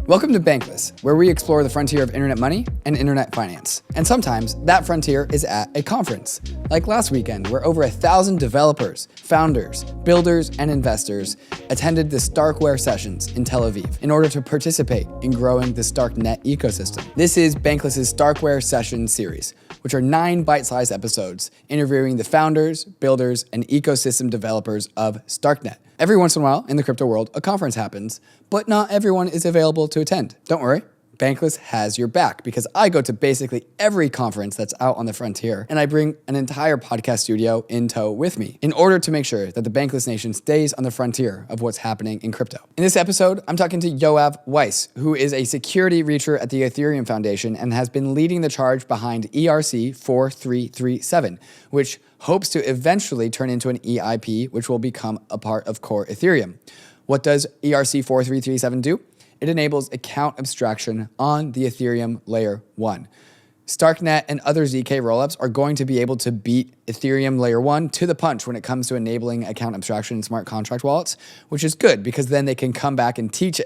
Welcome to Bankless, where we explore the frontier of internet money and internet finance. And sometimes that frontier is at a conference, like last weekend, where over 1,000 developers, founders, builders, and investors attended the StarkWare sessions in Tel Aviv in order to participate in growing the StarkNet ecosystem. This is Bankless's StarkWare session series, which are 9 bite-sized episodes interviewing the founders, builders, and ecosystem developers of StarkNet. Every once in a while, in the crypto world, a conference happens, but not everyone is available to attend. Don't worry, Bankless has your back because I go to basically every conference that's out on the frontier, and I bring an entire podcast studio in tow with me in order to make sure that the Bankless Nation stays on the frontier of what's happening in crypto. In this episode, I'm talking to Yoav Weiss, who is a security reacher at the Ethereum Foundation and has been leading the charge behind ERC 4337, which hopes to eventually turn into an EIP, which will become a part of core Ethereum. What does ERC 4337 do? It enables account abstraction on the Ethereum layer 1. StarkNet and other ZK rollups are going to be able to beat Ethereum layer 1 to the punch when it comes to enabling account abstraction in smart contract wallets, which is good because then they can come back and teach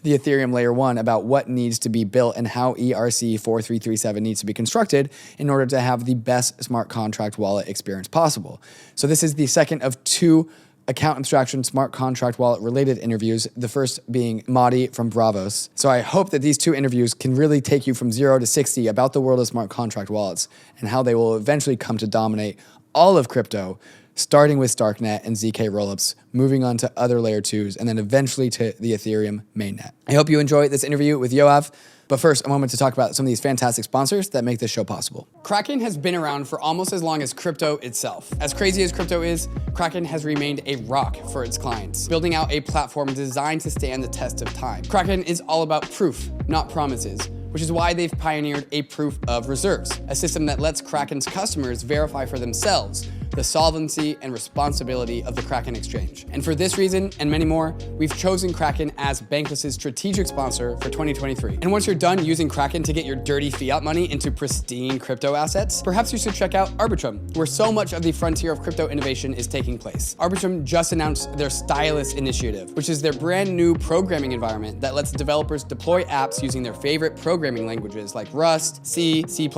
the Ethereum layer 1 about what needs to be built and how ERC 4337 needs to be constructed in order to have the best smart contract wallet experience possible. So this is the second of 2 account abstraction smart contract wallet related interviews, the first being Madi from Bravos. So I hope that these 2 interviews can really take you from 0 to 60 about the world of smart contract wallets and how they will eventually come to dominate all of crypto, starting with StarkNet and ZK rollups, moving on to other layer 2s, and then eventually to the Ethereum mainnet. I hope you enjoy this interview with Yoav. But first, a moment to talk about some of these fantastic sponsors that make this show possible. KRAKEN has been around for almost as long as crypto itself. As crazy as crypto is, KRAKEN has remained a rock for its clients, building out a platform designed to stand the test of time. KRAKEN is all about proof, not promises, which is why they've pioneered a proof of reserves, a system that lets KRAKEN's customers verify for themselves the solvency and responsibility of the KRAKEN exchange. And for this reason and many more, we've chosen KRAKEN as Bankless's strategic sponsor for 2023. And once you're done using KRAKEN to get your dirty fiat money into pristine crypto assets, perhaps you should check out ARBITRUM, where so much of the frontier of crypto innovation is taking place. ARBITRUM just announced their Stylus initiative, which is their brand new programming environment that lets developers deploy apps using their favorite programming languages like Rust, C, C++,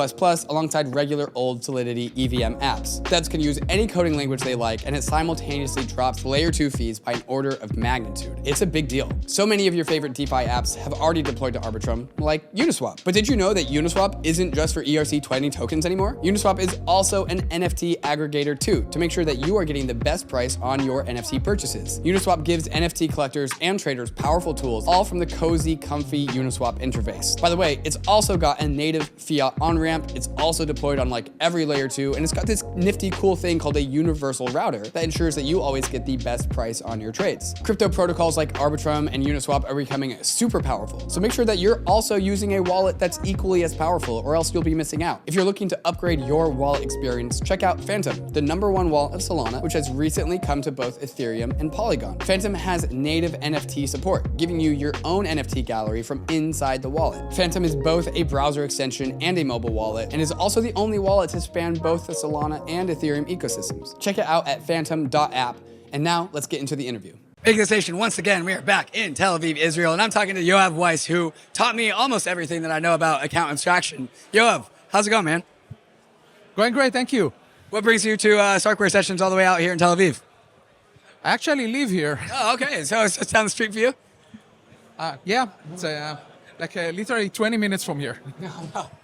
alongside regular old Solidity EVM apps. Devs can use any coding language they like, and it simultaneously drops layer 2 fees by an order of magnitude. It's a big deal. So many of your favorite DeFi apps have already deployed to ARBITRUM, like UNISWAP. But did you know that UNISWAP isn't just for ERC20 tokens anymore? UNISWAP is also an NFT aggregator too, to make sure that you are getting the best price on your NFT purchases. UNISWAP gives NFT collectors and traders powerful tools, all from the cozy, comfy Uniswap interface. By the way, it's also got a native fiat on-ramp. It's also deployed on like every layer 2, and it's got this nifty cool thing called a universal router that ensures that you always get the best price on your trades. Crypto protocols like ARBITRUM and Uniswap are becoming super powerful, so make sure that you're also using a wallet that's equally as powerful, or else you'll be missing out. If you're looking to upgrade your wallet experience, check out Phantom, the #1 wallet of Solana, which has recently come to both Ethereum and Polygon. Phantom has native NFT support, giving you your own NFT gallery from inside the wallet. Phantom is both a browser extension and a mobile wallet, and is also the only wallet to span both the Solana and Ethereum ecosystems. Check it out at phantom.app. And now let's get into the interview. Bankless Nation, once again, we are back in Tel Aviv, Israel, and I'm talking to Yoav Weiss, who taught me almost everything that I know about account abstraction. Yoav, how's it going, man? Going great, thank you. What brings you to StarkWare sessions all the way out here in Tel Aviv? I actually live here. Oh, okay. So it's just down the street for you? Yeah, it's literally 20 minutes from here.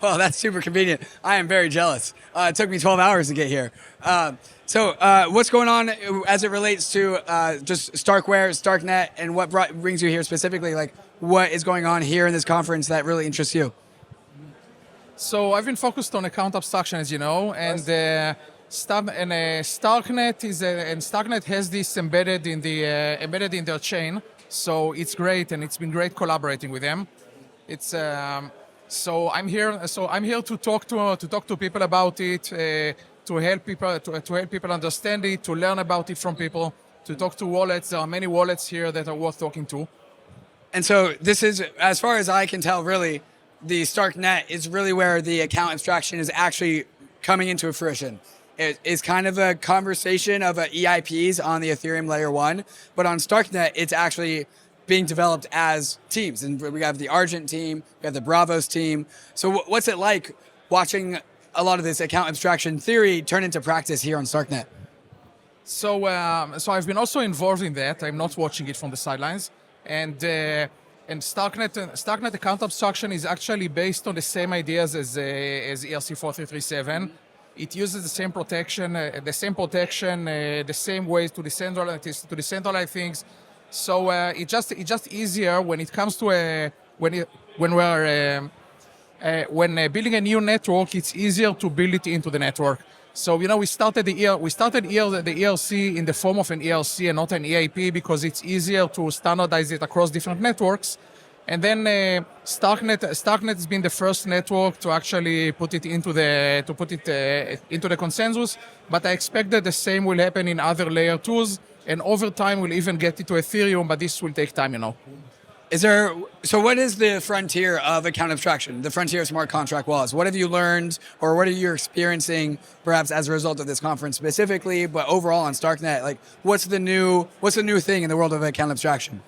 Well, that's super convenient. I am very jealous. It took me 12 hours to get here. So what's going on as it relates to just StarkWare, StarkNet, and what brings you here specifically? Like, what is going on here in this conference that really interests you? So I've been focused on account abstraction, as you know, and StarkNet has this embedded in their chain. So it's great, and it's been great collaborating with them. It's so I'm here to talk to people about it, to help people understand it, to learn about it from people, to talk to wallets. There are many wallets here that are worth talking to. And so this is, as far as I can tell, really, the StarkNet is really where the account abstraction is actually coming into fruition. It is kind of a conversation of EIPs on the Ethereum layer 1, but on StarkNet, it's actually being developed as teams. And we have the Argent team, we have the Bravos team. So what's it like watching a lot of this account abstraction theory turn into practice here on StarkNet? So I've been also involved in that. I'm not watching it from the sidelines. And StarkNet account abstraction is actually based on the same ideas as ERC 4337. It uses the same protection, the same ways to decentralize things. So it's just easier when it comes to when building a new network. It's easier to build it into the network. So we started the ERC in the form of an ERC and not an EIP because it's easier to standardize it across different networks. And then StarkNet has been the first network to actually put it into the consensus. But I expect that the same will happen in other layer 2s, and over time we'll even get it to Ethereum. But this will take time, So what is the frontier of account abstraction, the frontier of smart contract wallets? What have you learned, or what are you experiencing perhaps as a result of this conference specifically, but overall on StarkNet? Like, what's the new thing in the world of account abstraction?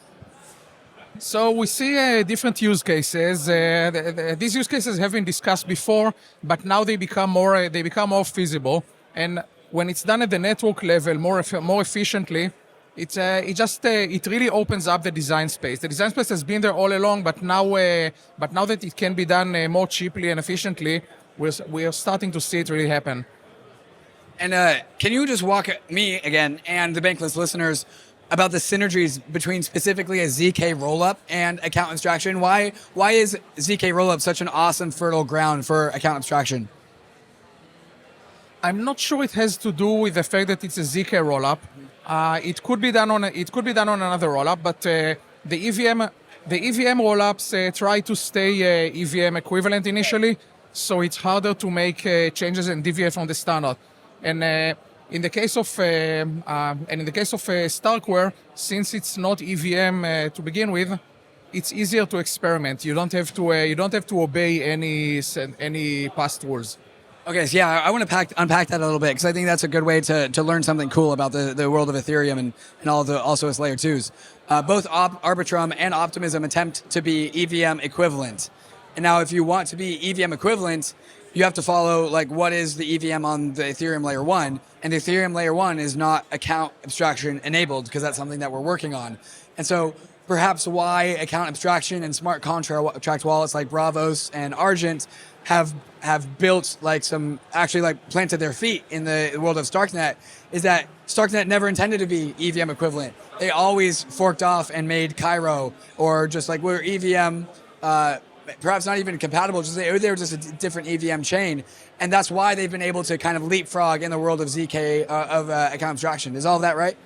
So we see different use cases. These use cases have been discussed before, but now they become more feasible. And when it's done at the network level more efficiently, it really opens up the design space. The design space has been there all along, but now that it can be done more cheaply and efficiently, we are starting to see it really happen. And can you just walk me again and the Bankless listeners about the synergies between specifically a ZK rollup and account abstraction? Why is ZK rollup such an awesome fertile ground for account abstraction? I'm not sure it has to do with the fact that it's a ZK rollup. It could be done on another rollup, but the EVM rollups try to stay EVM equivalent initially, so it's harder to make changes and deviate from the standard. And in the case of StarkWare, since it's not EVM to begin with, it's easier to experiment. You don't have to obey any past rules. Okay, so yeah, I want to unpack that a little bit because I think that's a good way to learn something cool about the world of Ethereum and also its layer 2s. Both ARBITRUM and Optimism attempt to be EVM equivalent. And now if you want to be EVM equivalent, you have to follow what is the EVM on the Ethereum layer 1, and the Ethereum layer 1 is not account abstraction enabled because that's something that we're working on. And so perhaps why account abstraction and smart contract wallets like Bravos and Argent have built planted their feet in the world of StarkNet is that StarkNet never intended to be EVM equivalent. They always forked off and made Cairo, or just we're EVM, perhaps not even compatible, they were just a different EVM chain. And that's why they've been able to kind of leapfrog in the world of ZK, account abstraction. Is all of that right?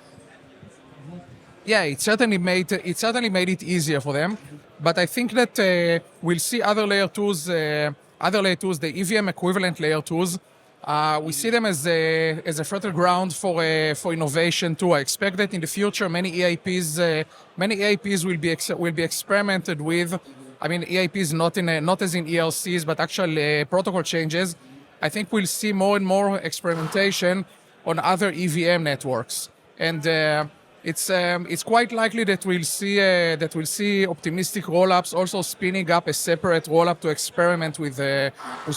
Yeah, it certainly made it easier for them. But I think that we'll see other layer 2s, the EVM equivalent layer 2s. We see them as a fertile ground for innovation too. I expect that in the future many EIPs will be experimented with. I mean, EIPs not as in ERCs, but actual protocol changes. I think we'll see more and more experimentation on other EVM networks, and it's quite likely that we'll see optimistic rollups also spinning up a separate rollup to experiment with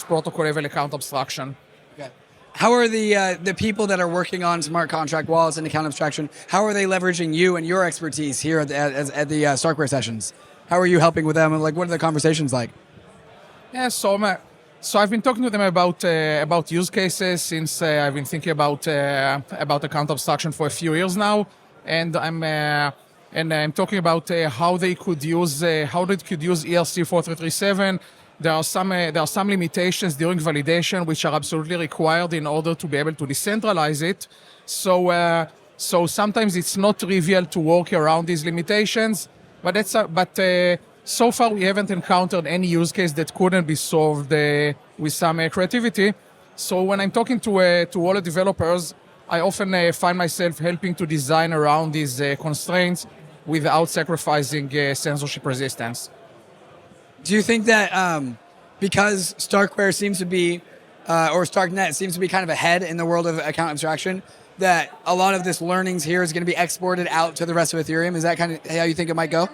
protocol level account abstraction. Okay. How are the people that are working on smart contract wallets and account abstraction? How are they leveraging you and your expertise here at the StarkWare sessions? How are you helping with them? And what are the conversations like? Yeah, so I've been talking to them about use cases since I've been thinking about account abstraction for a few years now, and I'm talking about how they could use ERC 4337. There are some limitations during validation which are absolutely required in order to be able to decentralize it. So sometimes it's not trivial to work around these limitations. But so far we haven't encountered any use case that couldn't be solved with some creativity. So when I'm talking to wallet developers, I often find myself helping to design around these constraints without sacrificing censorship resistance. Do you think that because StarkWare seems to be, or StarkNet seems to be kind of ahead in the world of account abstraction, that a lot of this learnings here is going to be exported out to the rest of Ethereum? Is that kind of how you think it might go?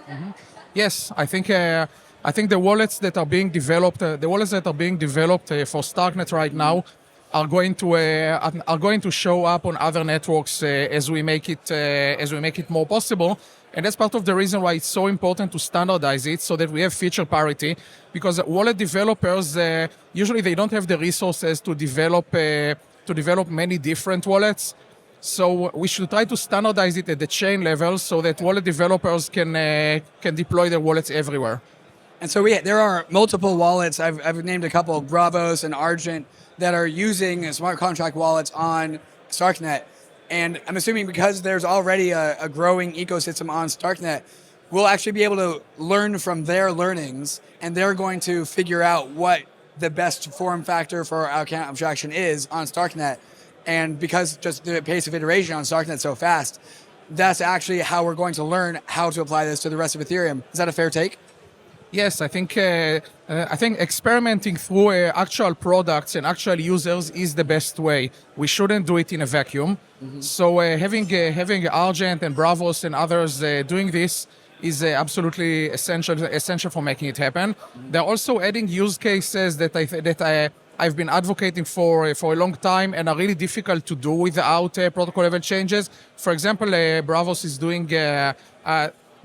Yes, I think the wallets that are being developed, for StarkNet right now, are going to show up on other networks as we make it more possible. And that's part of the reason why it's so important to standardize it so that we have feature parity. Because wallet developers usually they don't have the resources to develop many different wallets. So we should try to standardize it at the chain level so that wallet developers can deploy their wallets everywhere. And so there are multiple wallets. I've named a couple, Bravos and Argent, that are using smart contract wallets on StarkNet. And I'm assuming because there's already a growing ecosystem on StarkNet, we'll actually be able to learn from their learnings, and they're going to figure out what the best form factor for our account abstraction is on StarkNet. And because just the pace of iteration on StarkNet is so fast, that's actually how we're going to learn how to apply this to the rest of Ethereum. Is that a fair take? Yes, I think experimenting through actual products and actual users is the best way. We shouldn't do it in a vacuum. So having Argent and Bravos and others doing this is absolutely essential for making it happen. They're also adding use cases that I've been advocating for a long time and are really difficult to do without protocol level changes. For example, Bravos is doing.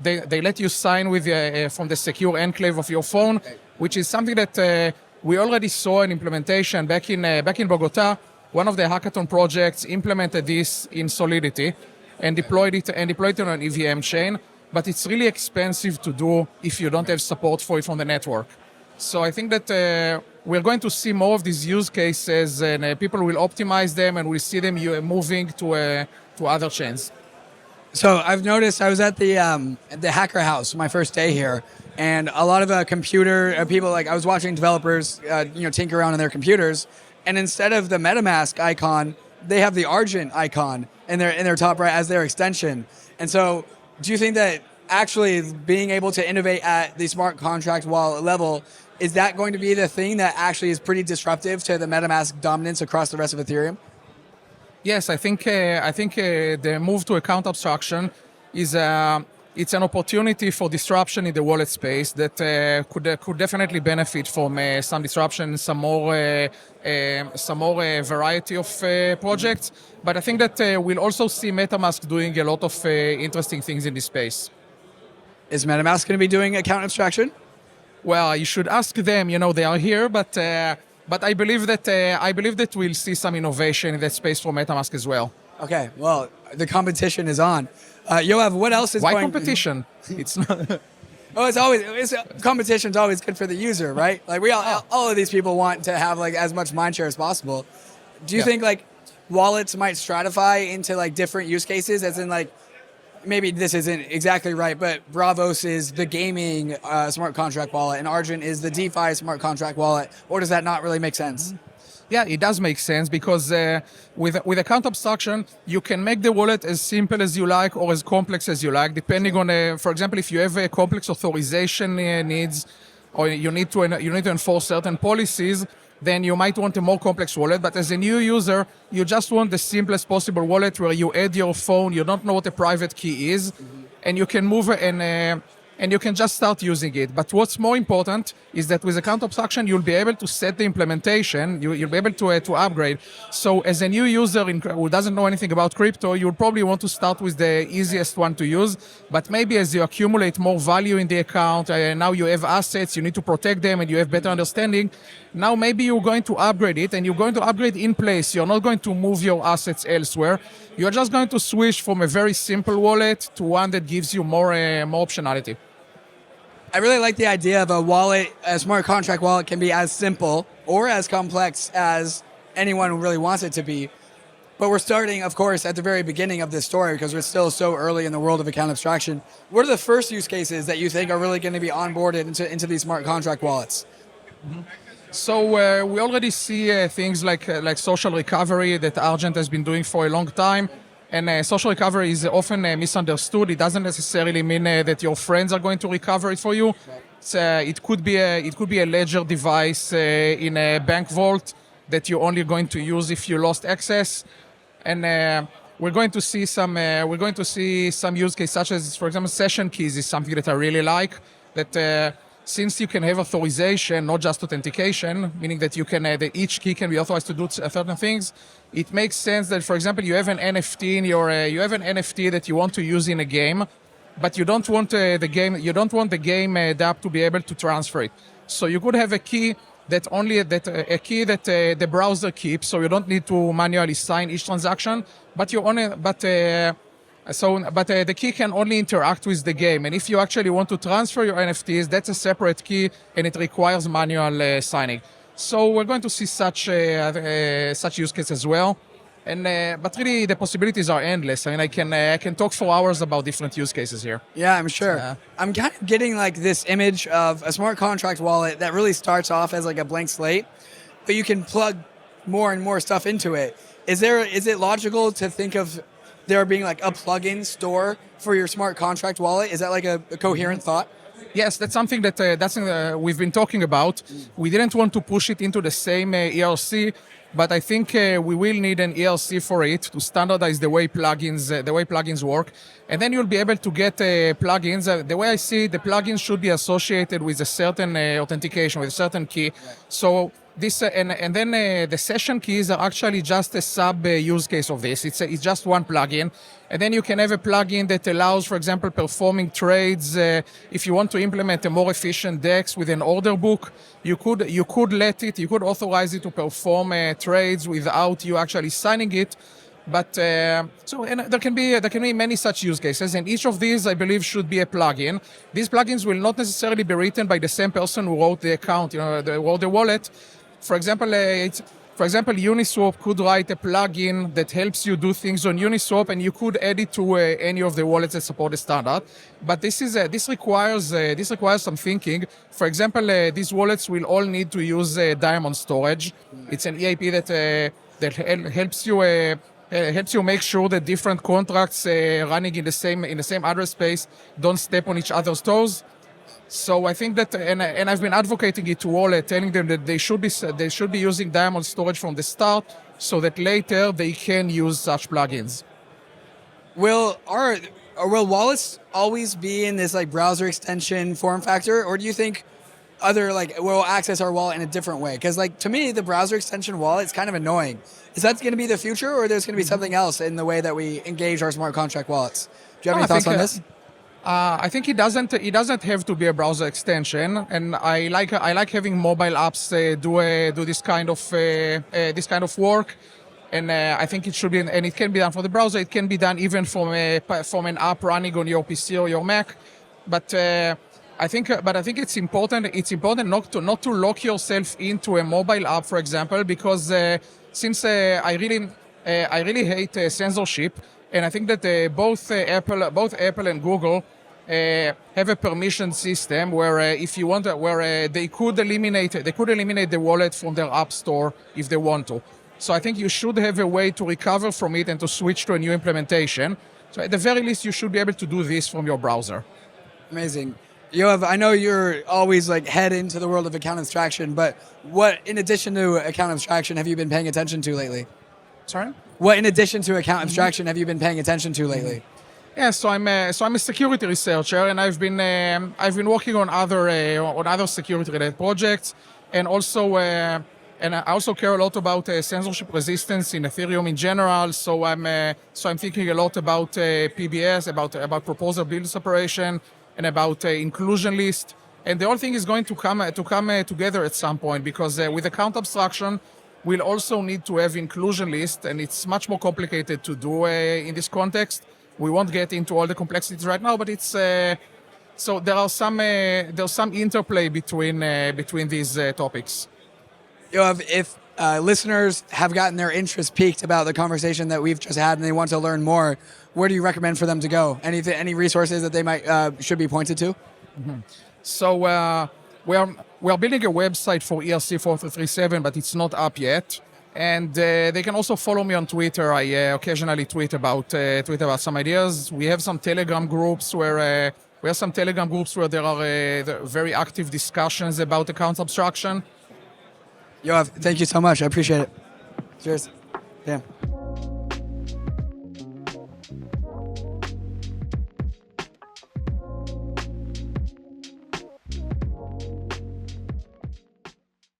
They let you sign with from the secure enclave of your phone, which is something that we already saw an implementation back in Bogota. One of the hackathon projects implemented this in Solidity and deployed it on an EVM chain. But it's really expensive to do if you don't have support for it from the network. So I think that we're going to see more of these use cases, and people will optimize them, and we'll see them moving to other chains. So I've noticed I was at the Hacker House my first day here, and a lot of computer people, like I was watching developers tinker around on their computers, and instead of the MetaMask icon, they have the Argent icon in their top right as their extension. And so do you think that actually being able to innovate at the smart contract wallet level, is that going to be the thing that actually is pretty disruptive to the MetaMask dominance across the rest of Ethereum? Yes, I think the move to account abstraction is it's an opportunity for disruption in the wallet space that could definitely benefit from some disruption, some more variety of projects. But I think that we'll also see MetaMask doing a lot of interesting things in this space. Is MetaMask going to be doing account abstraction? Well, you should ask them. They are here, but I believe that we'll see some innovation in that space for MetaMask as well. Okay, well, the competition is on. Yoav, what else is Why competition? It's not. Competition's always good for the user, right? Like all of these people want to have like as much mindshare as possible. Do you think like wallets might stratify into like different use cases, as in like maybe this isn't exactly right, but Bravos is the gaming smart contract wallet and Argent is the DeFi smart contract wallet, or does that not really make sense? Yeah, it does make sense because with account abstraction, you can make the wallet as simple as you like or as complex as you like, depending on, for example, if you have a complex authorization needs or you need to enforce certain policies, then you might want a more complex wallet. But as a new user, you just want the simplest possible wallet where you add your phone, you don't know what a private key is, and you can move and you can just start using it. But what's more important is that with account abstraction, you'll be able to set the implementation, you'll be able to upgrade. So as a new user who doesn't know anything about crypto, you'll probably want to start with the easiest one to use. But maybe as you accumulate more value in the account, now you have assets, you need to protect them, and you have better understanding. Now maybe you're going to upgrade it, and you're going to upgrade in place. You're not going to move your assets elsewhere. You're just going to switch from a very simple wallet to one that gives you more optionality. I really like the idea of a smart contract wallet can be as simple or as complex as anyone really wants it to be. But we're starting, of course, at the very beginning of this story because we're still so early in the world of account abstraction. What are the first use cases that you think are really going to be onboarded into these smart contract wallets? Mm-hmm. So we already see things like social recovery that Argent has been doing for a long time. And social recovery is often misunderstood. It doesn't necessarily mean that your friends are going to recover it for you. It could be a ledger device in a bank vault that you're only going to use if you lost access. And we're going to see some use cases such as, for example, session keys is something that I really like. That since you can have authorization, not just authentication, meaning that you can that each key can be authorized to do certain things. It makes sense that, for example, you have an NFT in your you have an NFT that you want to use in a game, but you don't want the game app to be able to transfer it. So you could have a key that the browser keeps, so you don't need to manually sign each transaction, but the key can only interact with the game. And if you actually want to transfer your NFTs, that's a separate key, and it requires manual signing. So we're going to see such use case as well. And but really, the possibilities are endless. I mean, I can talk for hours about different use cases here. Yeah, I'm sure. I'm kind of getting like this image of a smart contract wallet that really starts off as like a blank slate, but you can plug more and more stuff into it. Is it logical to think of there being like a plugin store for your smart contract wallet? Is that like a coherent thought? Yes, that's something that we've been talking about. We didn't want to push it into the same ERC, but I think we will need an ERC for it to standardize the way plugins work, and then you'll be able to get plugins. The way I see it, the plugins should be associated with a certain authentication, with a certain key. So this and then the session keys are actually just a sub use case of this. It's just one plugin, and then you can have a plugin that allows, for example, performing trades. If you want to implement a more efficient DEX with an order book, you could authorize it to perform trades without you actually signing it. But there can be many such use cases, and each of these, I believe, should be a plugin. These plugins will not necessarily be written by the same person who wrote the account, who wrote the wallet. For example, Uniswap could write a plugin that helps you do things on Uniswap, and you could add it to any of the wallets that support the standard. But this requires some thinking. For example, these wallets will all need to use diamond storage. It's an EIP that helps you make sure that different contracts running in the same address space don't step on each other's toes. So I think that, and I've been advocating it to all, telling them that they should be using diamond storage from the start, so that later they can use such plugins. Will wallets always be in this like browser extension form factor, or do you think we'll access our wallet in a different way? Because like to me, the browser extension wallet is kind of annoying. Is that going to be the future, or there's going to be something else in the way that we engage our smart contract wallets? Do you have any thoughts on this? I think it doesn't have to be a browser extension, and I like having mobile apps do this kind of work, and I think it should be, and it can be done for the browser. It can be done even from an app running on your PC or your Mac, but I think it's important not to lock yourself into a mobile app, for example, because since I really hate censorship. And I think that both Apple and Google have a permission system where if you want, they could eliminate the wallet from their app store if they want to. So I think you should have a way to recover from it and to switch to a new implementation. So at the very least, you should be able to do this from your browser. Amazing. Yoav, I know you're always like head into the world of account abstraction, but what, in addition to account abstraction, have you been paying attention to lately? Sorry? What, in addition to account abstraction, have you been paying attention to lately? Yeah, so I'm a security researcher, and I've been working on other security-related projects, and also and I also care a lot about censorship resistance in Ethereum in general. So I'm thinking a lot about PBS, about proposal build separation, and about inclusion list. And the whole thing is going to come together at some point, because with account abstraction, we'll also need to have inclusion list, and it's much more complicated to do in this context. We won't get into all the complexities right now, but it's so there's some interplay between these topics. Yoav, if listeners have gotten their interest piqued about the conversation that we've just had and they want to learn more, where do you recommend for them to go? Any resources that they might should be pointed to? Mm-hmm. So we are building a website for ERC 4337, but it's not up yet. And they can also follow me on Twitter. I occasionally tweet about some ideas. We have some Telegram groups where there are very active discussions about account abstraction. Yoav, thank you so much. I appreciate it. Cheers. Yeah.